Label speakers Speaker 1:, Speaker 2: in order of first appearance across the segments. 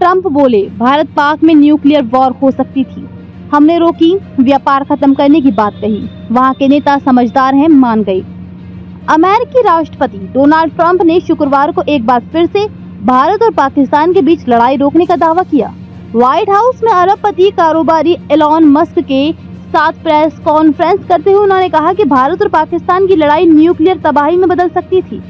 Speaker 1: Trump बोले, भारत पाक में nuclear war हो सकती थी, हमने रोकी, व्यापार खत्म करने की बात कही। वहां के नेता समझदार हैं, मान गए। अमेरिकी राष्ट्रपति डोनाल्ड ट्रंप ने शुक्रवार को एक बार फिर से भारत और पाकिस्तान के बीच लड़ाई रोकने का दावा किया। व्हाइट हाउस में अरबपति कारोबारी एलॉन मस्क के साथ प्रेस कॉन्फ्रेंस करते हुए उन्होंने कहा कि भारत और पाकिस्तान की लड़ाई न्यूक्लियर तबाही में बदल सकती थी।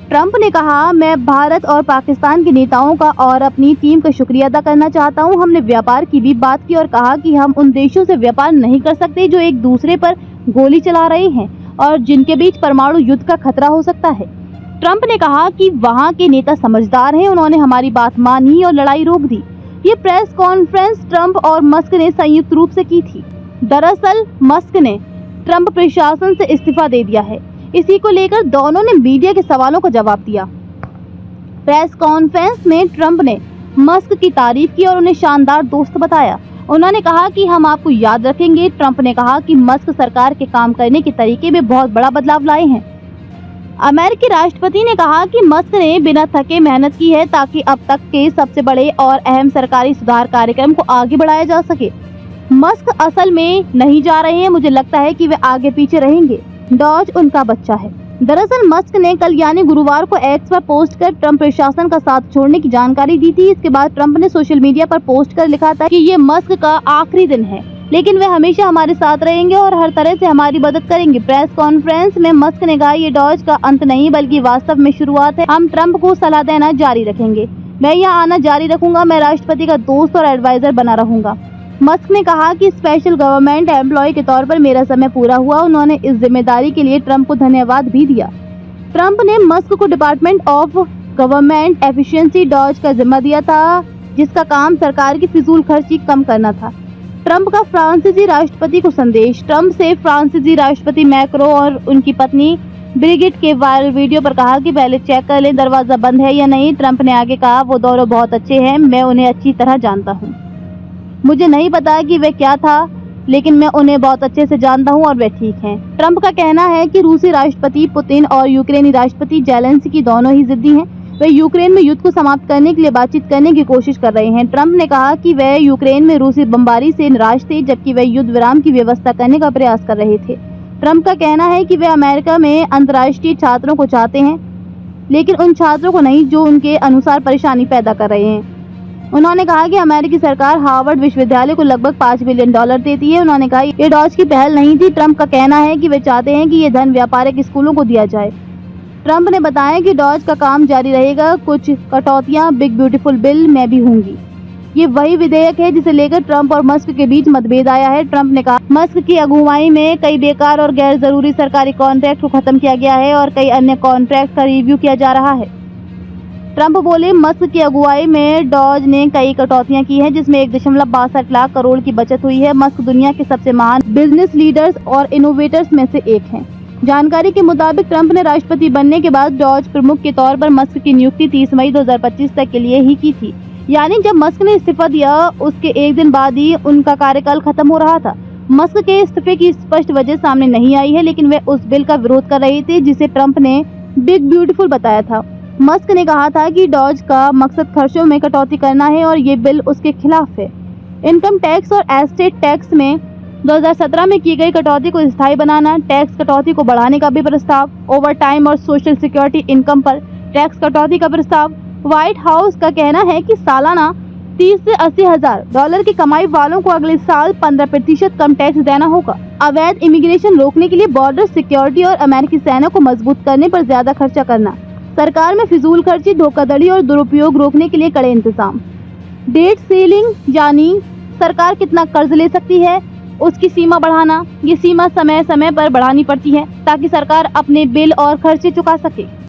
Speaker 1: ट्रंप ने कहा, मैं भारत और पाकिस्तान के नेताओं का और अपनी टीम का शुक्रिया अदा करना चाहता हूं। हमने व्यापार की भी बात की और कहा कि हम उन देशों से व्यापार नहीं कर सकते जो एक दूसरे पर गोली चला रहे हैं और जिनके बीच परमाणु युद्ध का खतरा हो सकता है। ट्रंप ने कहा कि वहां के नेता समझदार हैं, उन्होंने हमारी बात मानी और लड़ाई रोक दी। ये प्रेस कॉन्फ्रेंस ट्रंप और मस्क ने संयुक्त रूप से की थी। दरअसल मस्क ने ट्रंप प्रशासन से इस्तीफा दे दिया है। इसी को लेकर दोनों ने मीडिया के सवालों का जवाब दिया। प्रेस कॉन्फ्रेंस में ट्रंप ने मस्क की तारीफ की और उन्हें शानदार दोस्त बताया। उन्होंने कहा कि हम आपको याद रखेंगे। ट्रंप ने कहा कि मस्क सरकार के काम करने के तरीके में बहुत बड़ा बदलाव लाए हैं। अमेरिकी राष्ट्रपति ने कहा कि मस्क ने बिना थके मेहनत की है ताकि अब तक के सबसे बड़े और अहम सरकारी सुधार कार्यक्रम को आगे बढ़ाया जा सके। मस्क असल में नहीं जा रहे हैं, मुझे लगता है कि वे आगे पीछे रहेंगे। डॉज उनका बच्चा है। दरअसल मस्क ने कल यानी गुरुवार को एक्स पर पोस्ट कर ट्रंप प्रशासन का साथ छोड़ने की जानकारी दी थी। इसके बाद ट्रंप ने सोशल मीडिया पर पोस्ट कर लिखा था कि ये मस्क का आखिरी दिन है, लेकिन वे हमेशा हमारे साथ रहेंगे और हर तरह से हमारी मदद करेंगे। प्रेस कॉन्फ्रेंस में मस्क ने कहा, ये डॉज का अंत नहीं बल्कि वास्तव में शुरुआत है। हम ट्रंप को सलाह देना जारी रखेंगे। मैं यहाँ आना जारी रखूंगा। मैं राष्ट्रपति का दोस्त और एडवाइजर बना रहूंगा। मस्क ने कहा कि स्पेशल गवर्नमेंट एम्प्लॉय के तौर पर मेरा समय पूरा हुआ। उन्होंने इस जिम्मेदारी के लिए ट्रंप को धन्यवाद भी दिया। ट्रंप ने मस्क को department of government efficiency DOGE का जिम्मा दिया था, जिसका काम सरकार की फिजूल खर्ची कम करना था। ट्रंप का फ्रांसीसी राष्ट्रपति को संदेश। ट्रंप से फ्रांसीसी राष्ट्रपति मैक्रो और उनकी पत्नी ब्रिगिट के वायरल वीडियो पर कहा कि पहले चेक कर लें दरवाजा बंद है या नहीं। ट्रंप ने आगे कहा, वो दोनों बहुत अच्छे हैं, मैं उन्हें अच्छी तरह जानता हूँ। मुझे नहीं पता कि वे क्या था, लेकिन मैं उन्हें बहुत अच्छे से जानता हूं और वे ठीक हैं। ट्रंप का कहना है कि रूसी राष्ट्रपति पुतिन और यूक्रेनी राष्ट्रपति जेलेंस्की दोनों ही जिद्दी हैं। वे यूक्रेन में युद्ध को समाप्त करने के लिए बातचीत करने की कोशिश कर रहे हैं। ट्रंप ने कहा कि वे यूक्रेन में रूसी बमबारी से निराश थे, जबकि वे युद्ध विराम की व्यवस्था करने का प्रयास कर रहे थे। ट्रंप का कहना है कि वे अमेरिका में अंतर्राष्ट्रीय छात्रों को चाहते हैं, लेकिन उन छात्रों को नहीं जो उनके अनुसार परेशानी पैदा कर रहे हैं। उन्होंने कहा कि अमेरिकी सरकार हार्वर्ड विश्वविद्यालय को लगभग $5 बिलियन देती है। उन्होंने कहा ये डॉज की पहल नहीं थी। ट्रंप का कहना है कि वे चाहते हैं कि ये धन व्यापारिक स्कूलों को दिया जाए। ट्रंप ने बताया कि डॉज का काम जारी रहेगा। कुछ कटौतियां बिग ब्यूटीफुल बिल में भी होंगी। ये वही विधेयक है जिसे लेकर ट्रंप और मस्क के बीच मतभेद आया है। ट्रंप ने कहा, मस्क की अगुवाई में कई बेकार और गैर जरूरी सरकारी कॉन्ट्रैक्ट को खत्म किया गया है और कई अन्य कॉन्ट्रैक्ट का रिव्यू किया जा रहा है। ट्रंप बोले, मस्क की अगुवाई में डॉज ने कई कटौतियां की हैं, जिसमें 1.62 लाख करोड़ की बचत हुई है। मस्क दुनिया के सबसे महान बिजनेस लीडर्स और इनोवेटर्स में से एक हैं। जानकारी के मुताबिक ट्रंप ने राष्ट्रपति बनने के बाद डॉज प्रमुख के तौर पर मस्क की नियुक्ति 30 मई 2025 तक के लिए ही की थी। यानी जब मस्क ने इस्तीफा दिया उसके एक दिन बाद ही उनका कार्यकाल खत्म हो रहा था। मस्क के इस्तीफे की स्पष्ट वजह सामने नहीं आई है, लेकिन वे उस बिल का विरोध कर रहे थे जिसे ट्रंप ने बिग ब्यूटीफुल बताया था। मस्क ने कहा था कि डॉज का मकसद खर्चों में कटौती करना है और ये बिल उसके खिलाफ है। इनकम टैक्स और एस्टेट टैक्स में 2017 में की गई कटौती को स्थायी बनाना, टैक्स कटौती को बढ़ाने का भी प्रस्ताव, ओवर टाइम और सोशल सिक्योरिटी इनकम पर टैक्स कटौती का प्रस्ताव। व्हाइट हाउस का कहना है कि सालाना 30 से 80 हजार डॉलर की कमाई वालों को अगले साल 15% कम टैक्स देना होगा। अवैध इमिग्रेशन रोकने के लिए बॉर्डर सिक्योरिटी और अमेरिकी सेना को मजबूत करने पर ज्यादा खर्चा करना। सरकार में फिजूल खर्ची, धोखाधड़ी और दुरुपयोग रोकने के लिए कड़े इंतजाम। डेट सीलिंग यानी सरकार कितना कर्ज ले सकती है उसकी सीमा बढ़ाना। ये सीमा समय समय पर बढ़ानी पड़ती है ताकि सरकार अपने बिल और खर्चे चुका सके।